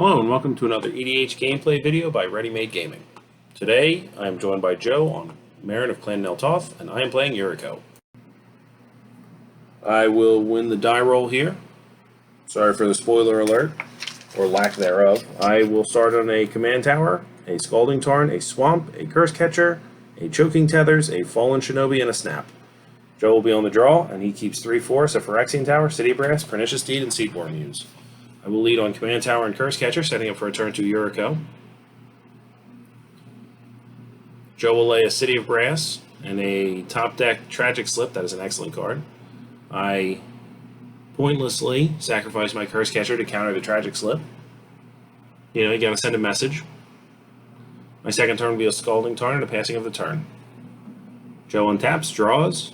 Hello and welcome to another EDH gameplay video by Ready Made Gaming. Today I am joined by Joe on Meren of Clan Toth, and I am playing Yuriko. I will win the die roll here. Sorry for the spoiler alert, or lack thereof. I will start on a Command Tower, a Scalding Tarn, a Swamp, a Curse Catcher, a Choking Tethers, a Fallen Shinobi, and a Snap. Joe will be on the draw, and he keeps 3 forests, a Phyrexian Tower, City Brass, Pernicious Deed, and Seedborn Muse. I will lead on Command Tower and Curse Catcher, setting up for a turn to Yuriko. Joe will lay a City of Brass and a top deck Tragic Slip. That is an excellent card. I pointlessly sacrifice my Curse Catcher to counter the Tragic Slip. You gotta send a message. My second turn will be a Scalding Tarn and a Passing of the Turn. Joe untaps, draws.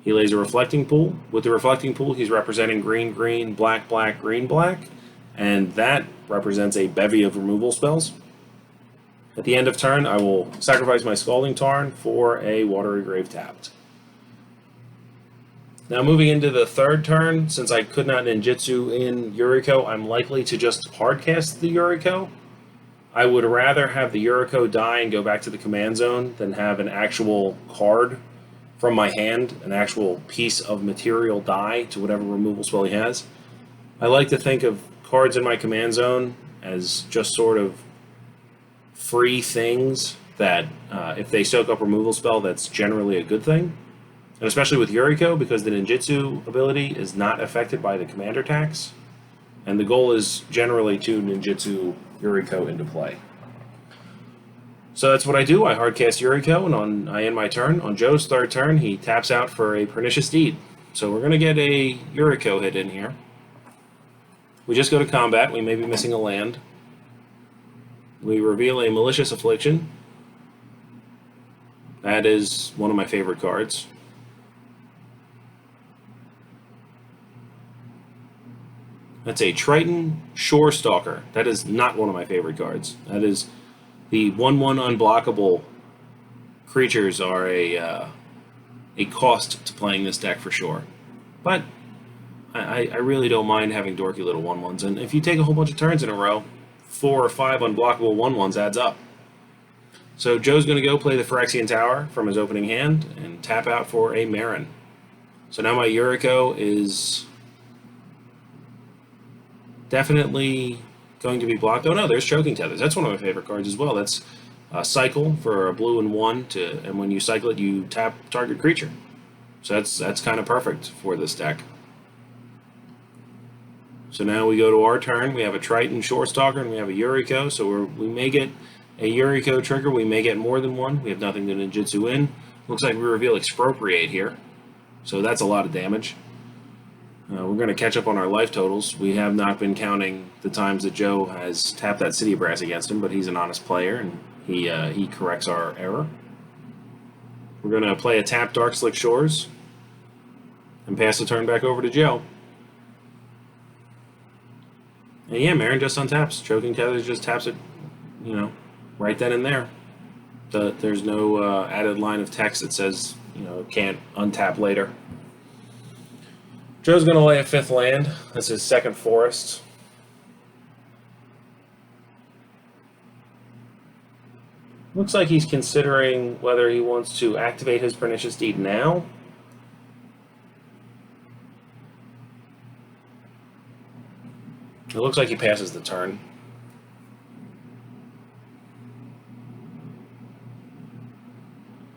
He lays a Reflecting Pool. With the Reflecting Pool, he's representing green, green, black, black, green, black, and that represents a bevy of removal spells. At the end of turn, I will sacrifice my Scalding Tarn for a Watery Grave tapped. Now moving into the third turn, since I could not ninjutsu in Yuriko, I'm likely to just hardcast the Yuriko. I would rather have the Yuriko die and go back to the command zone than have an actual card from my hand, an actual piece of material die to whatever removal spell he has. I like to think of cards in my command zone as just sort of free things that if they soak up removal spell, that's generally a good thing. And especially with Yuriko, because the ninjutsu ability is not affected by the commander tax, and the goal is generally to ninjutsu Yuriko into play. So that's what I do. I hardcast Yuriko, and I end my turn. On Joe's third turn, he taps out for a Pernicious Deed. So we're going to get a Yuriko hit in here. We just go to combat. We may be missing a land. We reveal a Malicious Affliction. That is one of my favorite cards. That's a Triton Shore Stalker. That is not one of my favorite cards. That is the 1/1 unblockable creatures are a cost to playing this deck for sure. But I really don't mind having dorky little 1/1s. And if you take a whole bunch of turns in a row, 4 or 5 unblockable 1/1s adds up. So Joe's going to go play the Phyrexian Tower from his opening hand and tap out for a Meren. So now my Yuriko is definitely going to be blocked. Oh no, there's Choking Tethers. That's one of my favorite cards as well. That's a cycle for a blue and 1 and when you cycle it, you tap target creature. So that's kind of perfect for this deck. So now we go to our turn. We have a Triton Shore Stalker and we have a Yuriko. So we may get a Yuriko trigger. We may get more than one. We have nothing to ninjutsu in. Looks like we reveal Expropriate here. So that's a lot of damage. We're going to catch up on our life totals. We have not been counting the times that Joe has tapped that City Brass against him, but he's an honest player, and he corrects our error. We're going to play a tap Dark Slick Shores and pass the turn back over to Joe. And yeah, Meren just untaps. Choking Tethers just taps it, right then and there. There's no added line of text that says, can't untap later. Joe's going to lay a 5th land. That's his 2nd forest. Looks like he's considering whether he wants to activate his Pernicious Deed now. It looks like he passes the turn.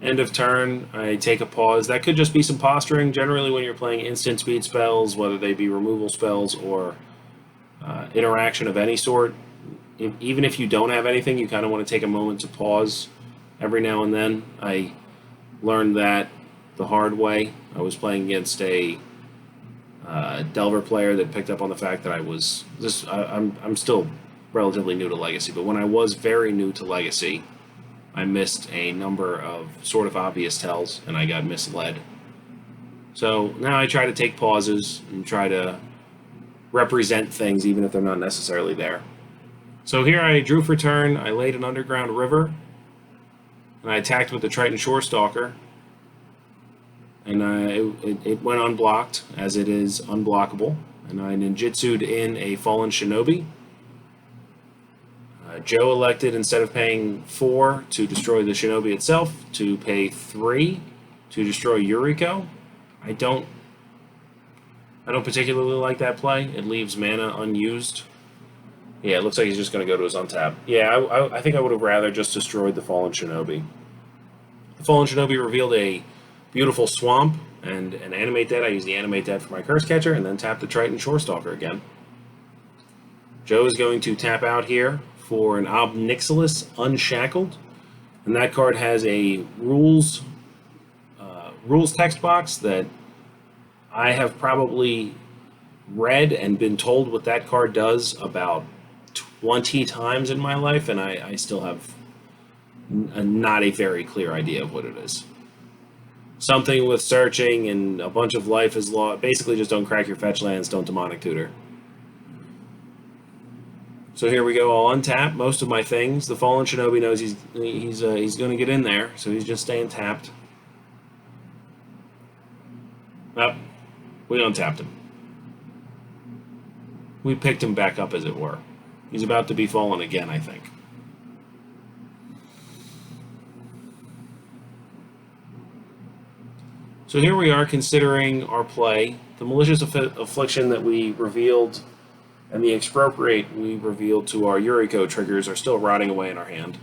End of turn, I take a pause. That could just be some posturing. Generally, when you're playing instant speed spells, whether they be removal spells or interaction of any sort, even if you don't have anything, you kind of want to take a moment to pause every now and then. I learned that the hard way. I was playing against a Delver player that picked up on the fact that I'm still relatively new to Legacy, but when I was very new to Legacy, I missed a number of sort of obvious tells, and I got misled. So now I try to take pauses and try to represent things even if they're not necessarily there. So here I drew for turn, I laid an Underground River, and I attacked with the Triton Shore Stalker. And it went unblocked, as it is unblockable. And I ninjutsu'd in a Fallen Shinobi. Joe elected, instead of paying 4 to destroy the Shinobi itself, to pay 3 to destroy Yuriko. I don't particularly like that play. It leaves mana unused. Yeah, it looks like he's just going to go to his untap. Yeah, I think I would have rather just destroyed the Fallen Shinobi. The Fallen Shinobi revealed a beautiful swamp, and animate that. I use the animate that for my Curse Catcher, and then tap the Triton Shorestalker again. Joe is going to tap out here for an Ob Nixilis Unshackled, and that card has a rules text box that I have probably read and been told what that card does about 20 times in my life, and I still have not a very clear idea of what it is. Something with searching and a bunch of life is lost. Basically, just don't crack your fetch lands, don't Demonic Tutor. So here we go, I'll untap most of my things. The Fallen Shinobi knows he's going to get in there, so he's just staying tapped. Oh, we untapped him. We picked him back up, as it were. He's about to be fallen again, I think. So here we are considering our play. The Malicious Affliction that we revealed and the Expropriate we revealed to our Yuriko triggers are still rotting away in our hand.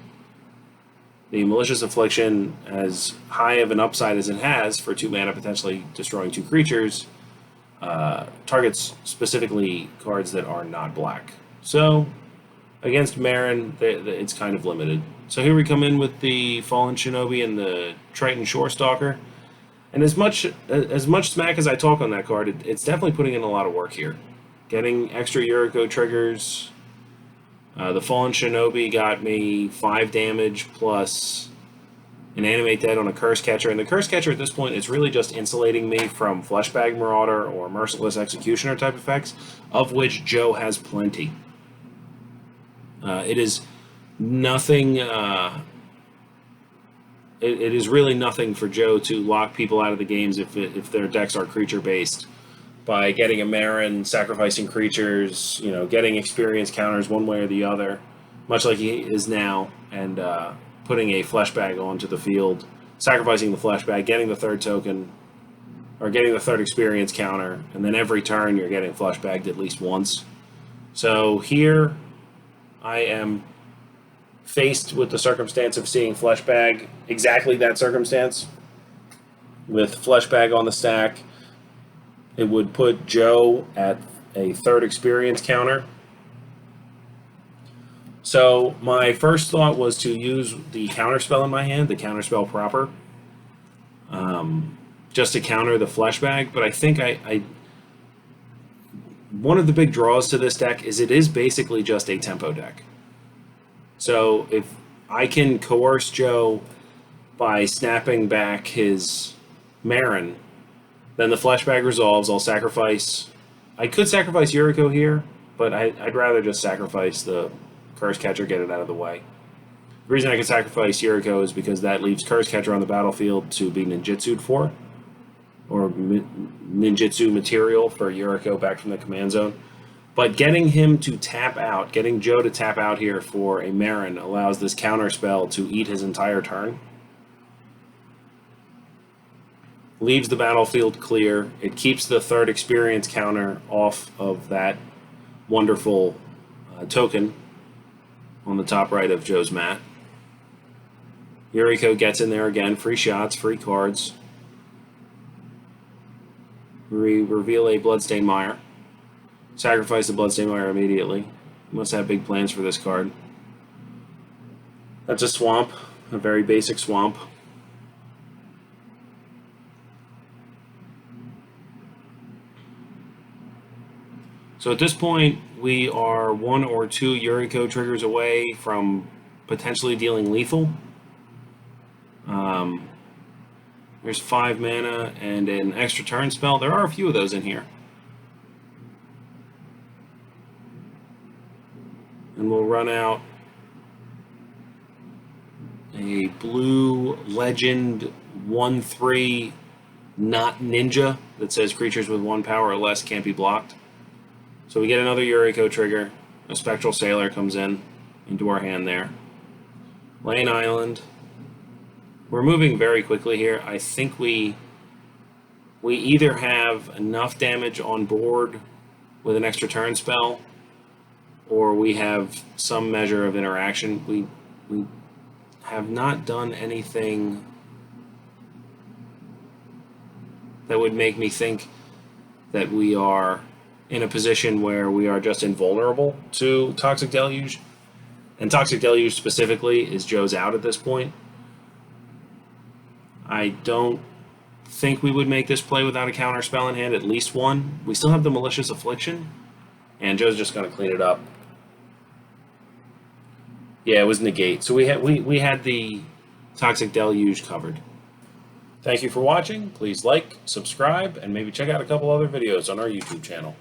The Malicious Affliction, as high of an upside as it has for 2 mana potentially destroying 2 creatures, targets specifically cards that are not black. So, against Meren, it's kind of limited. So here we come in with the Fallen Shinobi and the Triton Shorestalker. And as much smack as I talk on that card, it's definitely putting in a lot of work here. Getting extra Yuriko triggers. The Fallen Shinobi got me 5 damage plus an Animate Dead on a Curse Catcher. And the Curse Catcher at this point is really just insulating me from Fleshbag Marauder or Merciless Executioner type effects, of which Joe has plenty. It is nothing... It is really nothing for Joe to lock people out of the games if their decks are creature-based by getting a Meren, sacrificing creatures, getting experience counters one way or the other, much like he is now, and putting a Fleshbag onto the field, sacrificing the Fleshbag, getting the 3rd token, or getting the 3rd experience counter, and then every turn you're getting Fleshbagged at least once. So here I am faced with the circumstance of seeing Fleshbag, exactly that circumstance, with Fleshbag on the stack. It would put Joe at a 3rd experience counter. So my first thought was to use the counterspell in my hand, the counterspell proper, just to counter the Fleshbag. But I think one of the big draws to this deck is it is basically just a tempo deck. So if I can coerce Joe by snapping back his Meren, then the Fleshbag resolves. I'll sacrifice... I could sacrifice Yuriko here, but I'd rather just sacrifice the Curse Catcher, get it out of the way. The reason I can sacrifice Yuriko is because that leaves Curse Catcher on the battlefield to be ninjutsu'd for, or ninjutsu material for Yuriko back from the command zone. But getting him to tap out, getting Joe to tap out here for a Meren allows this counter spell to eat his entire turn. Leaves the battlefield clear. It keeps the 3rd experience counter off of that wonderful token on the top right of Joe's mat. Yuriko gets in there again. Free shots, free cards. We reveal a Bloodstained Mire. Sacrifice the Bloodstained Mire immediately. Must have big plans for this card. That's a swamp, a very basic swamp. So at this point, we are 1 or 2 Yuriko triggers away from potentially dealing lethal. There's 5 mana and an extra turn spell. There are a few of those in here. And we'll run out a blue legend 1/3 not ninja that says creatures with 1 power or less can't be blocked. So we get another Yuriko trigger. A Spectral Sailor comes into our hand there. Lane Island. We're moving very quickly here. I think we either have enough damage on board with an extra turn spell, or we have some measure of interaction. We have not done anything that would make me think that we are in a position where we are just invulnerable to Toxic Deluge. And Toxic Deluge specifically is Joe's out at this point. I don't think we would make this play without a counter spell in hand, at least one. We still have the Malicious Affliction, and Joe's just going to clean it up. Yeah, it was negate. So we had the Toxic Deluge covered. Thank you for watching. Please like, subscribe, and maybe check out a couple other videos on our YouTube channel.